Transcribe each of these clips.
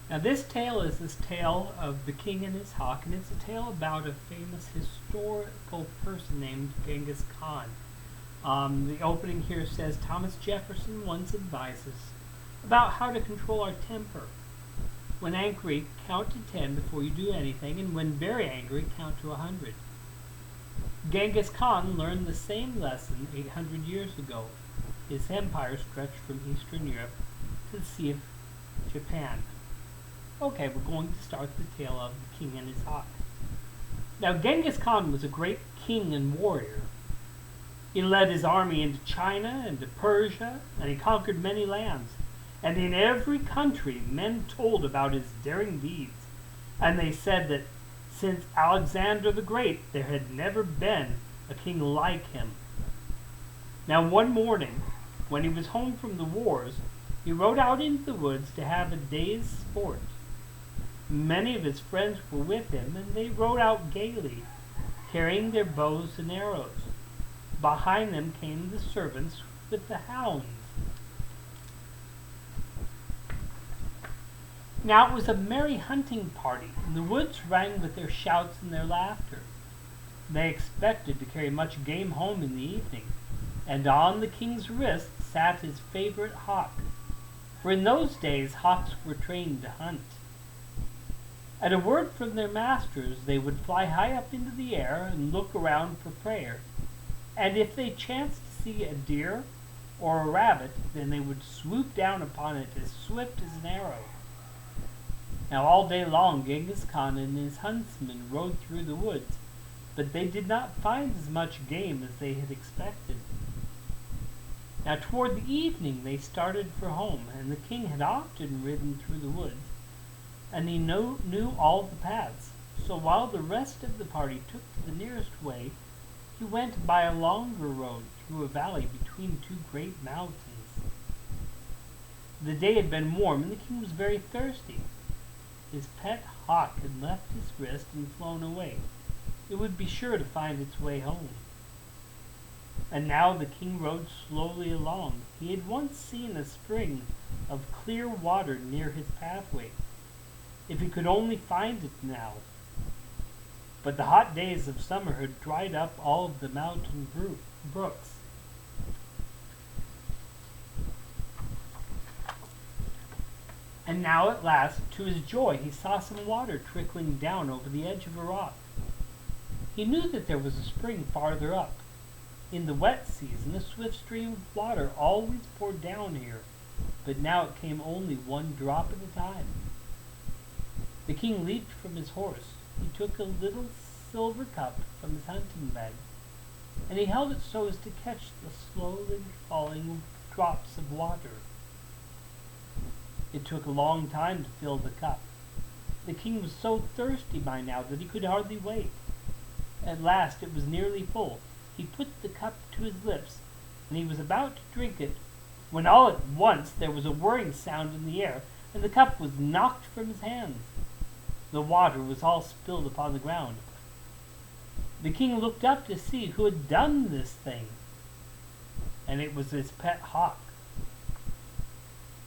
Now this tale is this tale of the king and his hawk, and it's a tale about a famous historical person named Genghis Khan. The opening here says, Thomas Jefferson once advises about how to control our temper. When angry, count to 10 before you do anything, and when very angry, count to 100. Genghis Khan learned the same lesson 800 years ago. His empire stretched from Eastern Europe to the Sea of Japan. Okay, we're going to start the tale of the king and his hawk. Now, Genghis Khan was a great king and warrior. He led his army into China and to Persia, and he conquered many lands. And in every country, men told about his daring deeds. And they said that since Alexander the Great, there had never been a king like him. Now, one morning, when he was home from the wars, he rode out into the woods to have a day's sport. Many of his friends were with him, and they rode out gaily, carrying their bows and arrows. Behind them came the servants with the hounds. Now it was a merry hunting party, and the woods rang with their shouts and their laughter. They expected to carry much game home in the evening, and on the king's wrist sat his favorite hawk, for in those days hawks were trained to hunt. At a word from their masters, they would fly high up into the air and look around for prey, and if they chanced to see a deer or a rabbit, then they would swoop down upon it as swift as an arrow. Now all day long Genghis Khan and his huntsmen rode through the woods, but they did not find as much game as they had expected. Now toward the evening they started for home, and the king had often ridden through the woods, and he knew all the paths. So while the rest of the party took to the nearest way, he went by a longer road through a valley between two great mountains. The day had been warm, and the king was very thirsty. His pet hawk had left his wrist and flown away. It would be sure to find its way home. And now the king rode slowly along. He had once seen a spring of clear water near his pathway. If he could only find it now. But the hot days of summer had dried up all of the mountain brooks. And now at last, to his joy, he saw some water trickling down over the edge of a rock. He knew that there was a spring farther up. In the wet season, a swift stream of water always poured down here, but now it came only one drop at a time. The king leaped from his horse. He took a little silver cup from his hunting bag, and he held it so as to catch the slowly falling drops of water. It took a long time to fill the cup. The king was so thirsty by now that he could hardly wait. At last it was nearly full. He put the cup to his lips, and he was about to drink it, when all at once there was a whirring sound in the air, and the cup was knocked from his hands. The water was all spilled upon the ground. The king looked up to see who had done this thing, and it was his pet hawk.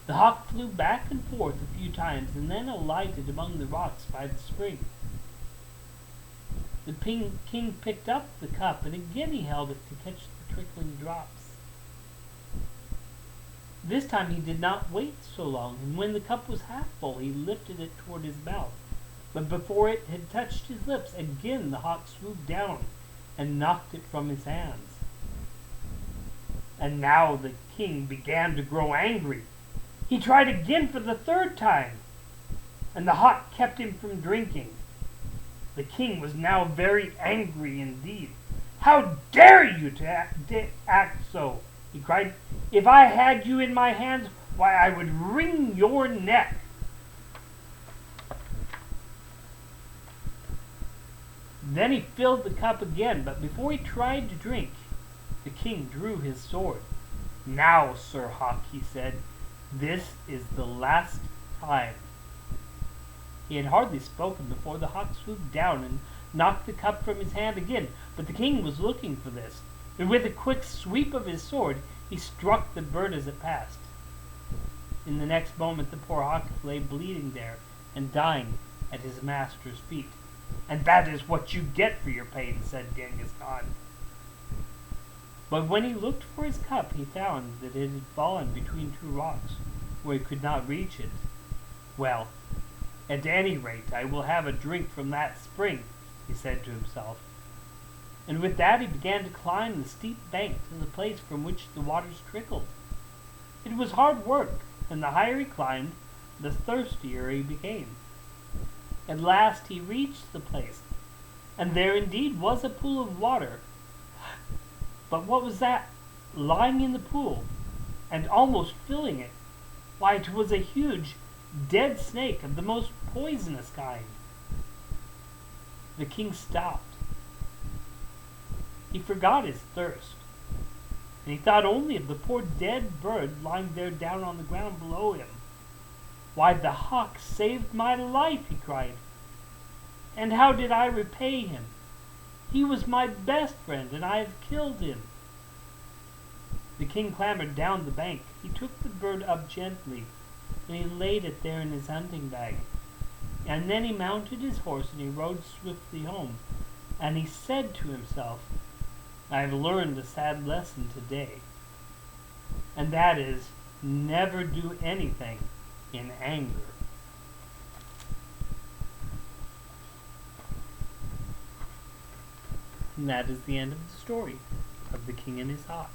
The hawk flew back and forth a few times, and then alighted among the rocks by the spring. The king picked up the cup, and again he held it to catch the trickling drops. This time he did not wait so long, and when the cup was half full, he lifted it toward his mouth. But before it had touched his lips, again the hawk swooped down and knocked it from his hands. And now the king began to grow angry. He tried again for the third time, and the hawk kept him from drinking. The king was now very angry indeed. "How dare you to act so?" he cried. "If I had you in my hands, why, I would wring your neck." Then he filled the cup again, but before he tried to drink, the king drew his sword. "Now, Sir Hawk," he said, "this is the last time." He had hardly spoken before the hawk swooped down and knocked the cup from his hand again, but the king was looking for this, and with a quick sweep of his sword, he struck the bird as it passed. In the next moment, the poor hawk lay bleeding there and dying at his master's feet. "And that is what you get for your pains," said Genghis Khan. But when he looked for his cup, he found that it had fallen between two rocks, where he could not reach it. "Well, at any rate, I will have a drink from that spring," he said to himself. And with that he began to climb the steep bank to the place from which the waters trickled. It was hard work, and the higher he climbed, the thirstier he became. At last he reached the place, and there indeed was a pool of water. But what was that lying in the pool, and almost filling it? Why, it was a huge, dead snake of the most poisonous kind. The king stopped. He forgot his thirst, and he thought only of the poor dead bird lying there down on the ground below him. "Why, the hawk saved my life," he cried. "And how did I repay him? He was my best friend, and I have killed him." The king clambered down the bank. He took the bird up gently, and he laid it there in his hunting bag. And then he mounted his horse, and he rode swiftly home. And he said to himself, "I have learned a sad lesson today, and that is, never do anything in anger." And that is the end of the story of the King and his Hawk.